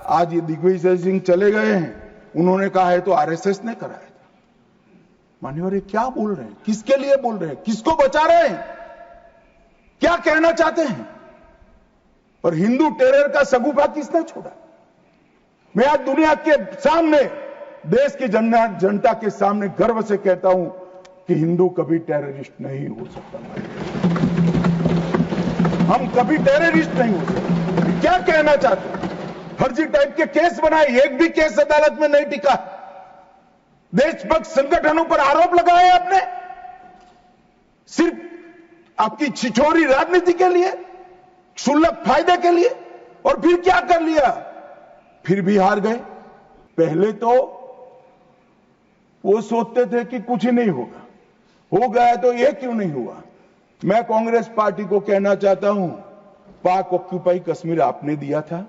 आज ये दिग्विजय सिंह चले गए हैं, उन्होंने कहा है तो आरएसएस ने कराया था। मान्यवर, ये क्या बोल रहे हैं? किसके लिए बोल रहे हैं? किसको बचा रहे हैं? क्या कहना चाहते हैं? और हिंदू टेरर का सगुफा किसने छोड़ा? मैं आज दुनिया के सामने, देश की जनता के सामने गर्व से कहता हूं कि हिंदू कभी टेररिस्ट नहीं हो सकता। हम कभी टेररिस्ट नहीं हो सकते। क्या कहना चाहते हैं? फर्जी टाइप के केस बनाए, एक भी केस अदालत में नहीं टिका। देशभक्त संगठनों पर आरोप लगाए आपने, सिर्फ आपकी छिछोरी राजनीति के लिए, क्षुल्लक फायदे के लिए। और फिर क्या कर लिया? फिर भी हार गए। पहले तो वो सोचते थे कि कुछ ही नहीं होगा, हो गया तो ये क्यों नहीं हुआ। मैं कांग्रेस पार्टी को कहना चाहता हूं, पाक ऑक्यूपाई कश्मीर आपने दिया था,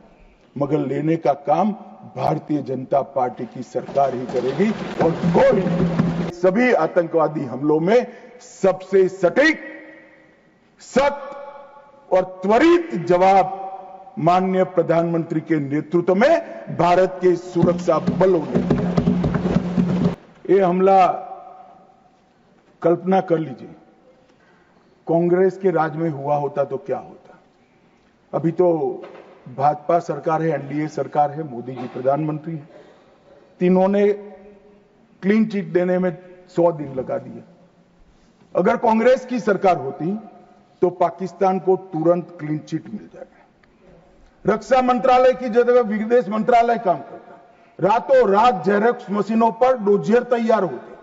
मगर लेने का काम भारतीय जनता पार्टी की सरकार ही करेगी। और कोई सभी आतंकवादी हमलों में सबसे सटीक, सख्त और त्वरित जवाब माननीय प्रधानमंत्री के नेतृत्व में भारत के सुरक्षा बलों ने दिया। ये हमला, कल्पना कर लीजिए, कांग्रेस के राज में हुआ होता तो क्या होता। अभी तो भाजपा सरकार है, एनडीए सरकार है, मोदी जी प्रधानमंत्री है, तीनों ने क्लीन चिट देने में 100 दिन लगा दिए। अगर कांग्रेस की सरकार होती तो पाकिस्तान को तुरंत क्लीन चिट मिल जाएगा। रक्षा मंत्रालय की जगह विदेश मंत्रालय काम करता। रातों रात जेरॉक्स मशीनों पर डोजियर तैयार होते,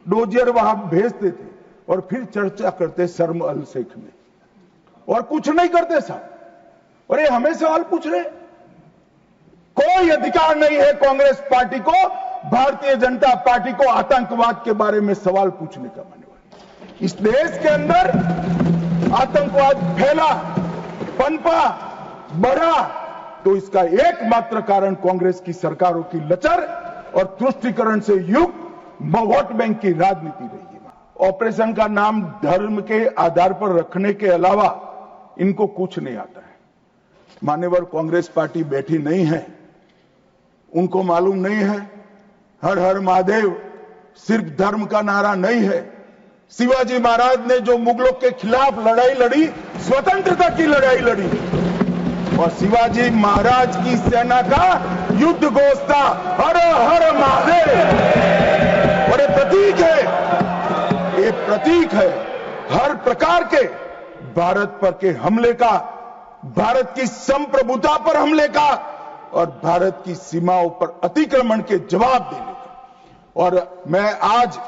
डोजियर वहां भेजते थे और फिर चर्चा करते शर्म अल शेख में, और कुछ नहीं करते साहब। और ये हमें सवाल पूछ रहे, कोई अधिकार नहीं है कांग्रेस पार्टी को, भारतीय जनता पार्टी को आतंकवाद के बारे में सवाल पूछने का। मान्यवर, इस देश के अंदर आतंकवाद फैला, पनपा, बढ़ा, तो इसका एकमात्र कारण कांग्रेस की सरकारों की लचर और तुष्टीकरण से युक्त वोट बैंक की राजनीति रही है। ऑपरेशन का नाम धर्म के आधार पर रखने के अलावा इनको कुछ नहीं आता है। मान्यवर, कांग्रेस पार्टी बैठी नहीं है, उनको मालूम नहीं है हर हर महादेव सिर्फ धर्म का नारा नहीं है। शिवाजी महाराज ने जो मुगलों के खिलाफ लड़ाई लड़ी, स्वतंत्रता की लड़ाई लड़ी, और शिवाजी महाराज की सेना का युद्ध घोष था हर हर महादेव। और ये प्रतीक है, ये प्रतीक है हर प्रकार के भारत पर के हमले का, भारत की संप्रभुता पर हमले का और भारत की सीमाओं पर अतिक्रमण के जवाब देने का। और मैं आज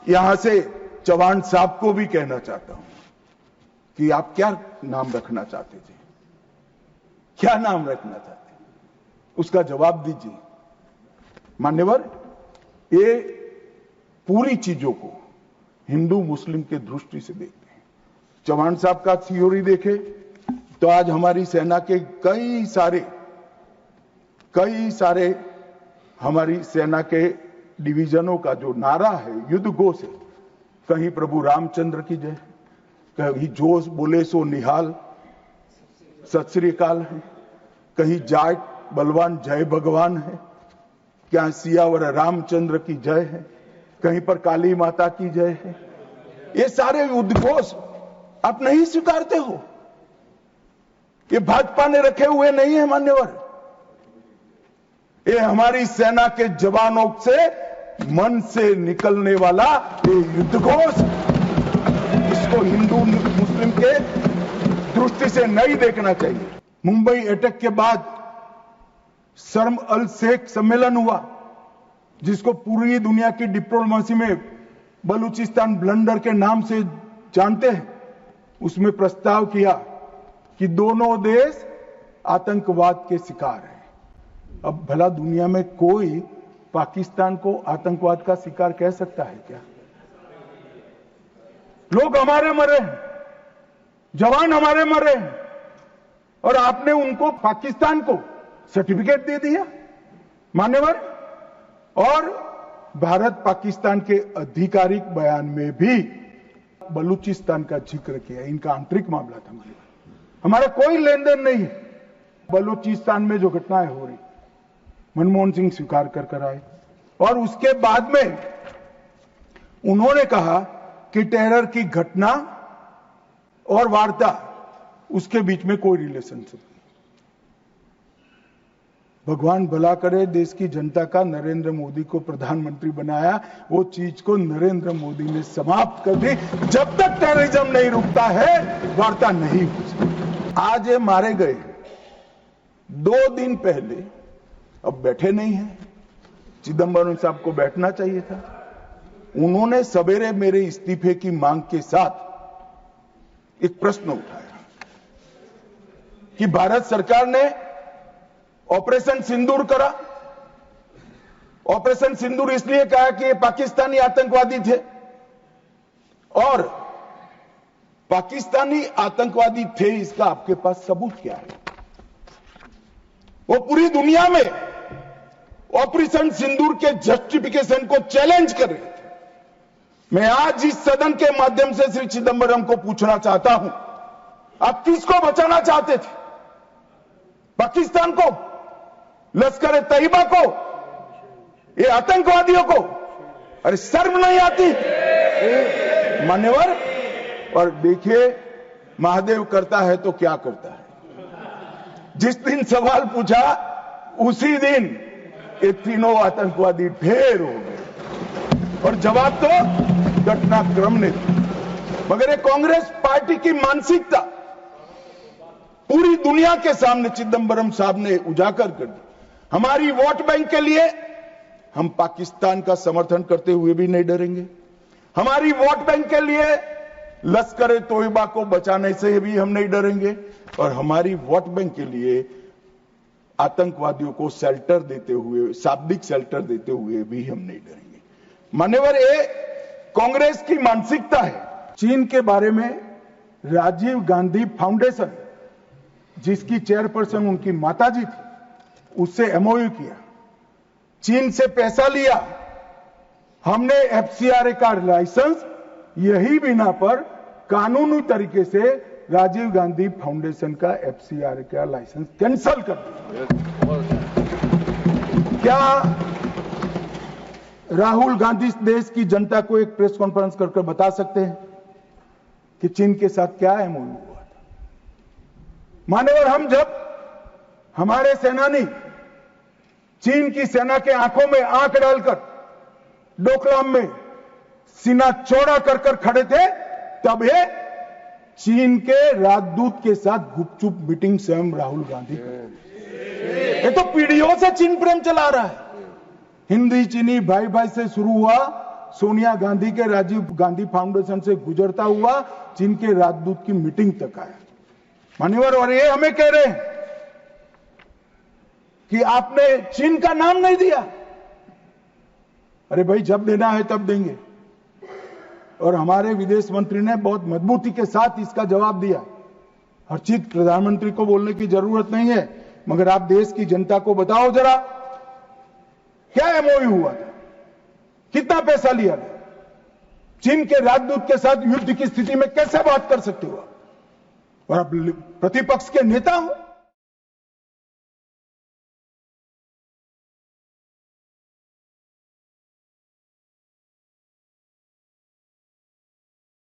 यहां से चौहान साहब को भी कहना चाहता हूं कि आप क्या नाम रखना चाहते थे, क्या नाम रखना चाहते, उसका जवाब दीजिए। मान्यवर, ये पूरी चीजों को हिंदू मुस्लिम के दृष्टि से देखते हैं। चौहान साहब का थ्योरी देखे तो आज हमारी सेना के कई सारे हमारी सेना के डिवीजनों का जो नारा है, युद्ध घोष है, कहीं प्रभु रामचंद्र की जय, कहीं जोश बोले सो निहाल सत श्री अकाल है, कहीं जाट बलवान जय भगवान है, क्या सियावर रामचंद्र की जय है, कहीं पर काली माता की जय है। ये सारे उद्घोष आप नहीं स्वीकारते हो, ये भाजपा ने रखे हुए नहीं है। मान्यवर, ये हमारी सेना के जवानों से मन से निकलने वाला ये युद्धघोष, इसको हिंदू मुस्लिम के दृष्टि से नहीं देखना चाहिए। मुंबई अटैक के बाद शर्म अल शेख सम्मेलन हुआ, जिसको पूरी दुनिया की डिप्लोमेसी में बलूचिस्तान ब्लंडर के नाम से जानते हैं। उसमें प्रस्ताव किया कि दोनों देश आतंकवाद के शिकार हैं। अब भला दुनिया में कोई पाकिस्तान को आतंकवाद का शिकार कह सकता है क्या? लोग हमारे मरे हैं, जवान हमारे मरे हैं, और आपने उनको, पाकिस्तान को सर्टिफिकेट दे दिया। मान्यवर, और भारत पाकिस्तान के आधिकारिक बयान में भी बलूचिस्तान का जिक्र किया। इनका आंतरिक मामला था। हमारा कोई लेन देन नहीं है बलूचिस्तान में जो घटनाएं हो रही। मनमोहन सिंह स्वीकार कर आए और उसके बाद में उन्होंने कहा कि टेरर की घटना और वार्ता उसके बीच में कोई रिलेशनशिप नहीं। भगवान भला करे, देश की जनता का नरेंद्र मोदी को प्रधानमंत्री बनाया, वो चीज को नरेंद्र मोदी ने समाप्त कर दी। जब तक टेररिज्म नहीं रुकता है वार्ता नहीं हो सकती। आज ये मारे गए 2 दिन पहले, अब बैठे नहीं है, चिदंबरम साहब को बैठना चाहिए था। उन्होंने सवेरे मेरे इस्तीफे की मांग के साथ एक प्रश्न उठाया कि भारत सरकार ने ऑपरेशन सिंदूर करा। ऑपरेशन सिंदूर इसलिए कहा कि ये पाकिस्तानी आतंकवादी थे और पाकिस्तानी आतंकवादी थे, इसका आपके पास सबूत क्या है? वो पूरी दुनिया में ऑपरेशन सिंदूर के जस्टिफिकेशन को चैलेंज कर रहे थे। मैं आज इस सदन के माध्यम से श्री चिदंबरम को पूछना चाहता हूं, आप किसको बचाना चाहते थे? पाकिस्तान को, लश्कर तैयबा को, ये आतंकवादियों को? अरे शर्म नहीं आती मान्यवर? और देखिए महादेव करता है तो क्या करता है। जिस दिन सवाल पूछा उसी दिन ये तीनों आतंकवादी ढेर हो गए और जवाब तो घटनाक्रम ने दिया। मगर ये कांग्रेस पार्टी की मानसिकता पूरी दुनिया के सामने चिदंबरम साहब ने उजागर कर दी। हमारी वोट बैंक के लिए हम पाकिस्तान का समर्थन करते हुए भी नहीं डरेंगे। हमारी वोट बैंक के लिए लश्कर तोयबा को बचाने से भी हम नहीं डरेंगे और हमारी वोट बैंक के लिए आतंकवादियों को शेल्टर देते हुए, शाब्दिक शेल्टर देते हुए भी हम नहीं डरेंगे। मान्यवर, ये कांग्रेस की मानसिकता है। चीन के बारे में राजीव गांधी फाउंडेशन, जिसकी चेयरपर्सन उनकी माताजी थी, उससे एमओयू किया, चीन से पैसा लिया। हमने एफसीआरए का लाइसेंस यही बिना पर कानूनी तरीके से राजीव गांधी फाउंडेशन का एफसीआरए का लाइसेंस कैंसिल कर दिया। क्या राहुल गांधी देश की जनता को एक प्रेस कॉन्फ्रेंस कर बता सकते हैं कि चीन के साथ क्या एमओयू हुआ था? मान्यवर, हम जब हमारे सेनानी चीन की सेना के आंखों में आंख डालकर डोकलाम में सीना चौड़ा कर खड़े थे, तब ये चीन के राजदूत के साथ गुपचुप मीटिंग स्वयं राहुल गांधी करते। ये तो पीढ़ियों से चीन प्रेम चला रहा है। हिंदी चीनी भाई भाई से शुरू हुआ, सोनिया गांधी के राजीव गांधी फाउंडेशन से गुजरता हुआ चीन के राजदूत की मीटिंग तक आया। मान्यवर, और ये हमें कह रहे हैं कि आपने चीन का नाम नहीं दिया। अरे भाई, जब देना है तब देंगे। और हमारे विदेश मंत्री ने बहुत मजबूती के साथ इसका जवाब दिया। हर चीज प्रधानमंत्री को बोलने की जरूरत नहीं है, मगर आप देश की जनता को बताओ जरा, क्या एमओयू हुआ था? कितना पैसा लिया गया? चीन के राजदूत के साथ युद्ध की स्थिति में कैसे बात कर सकते हो? और आप प्रतिपक्ष के नेता हो,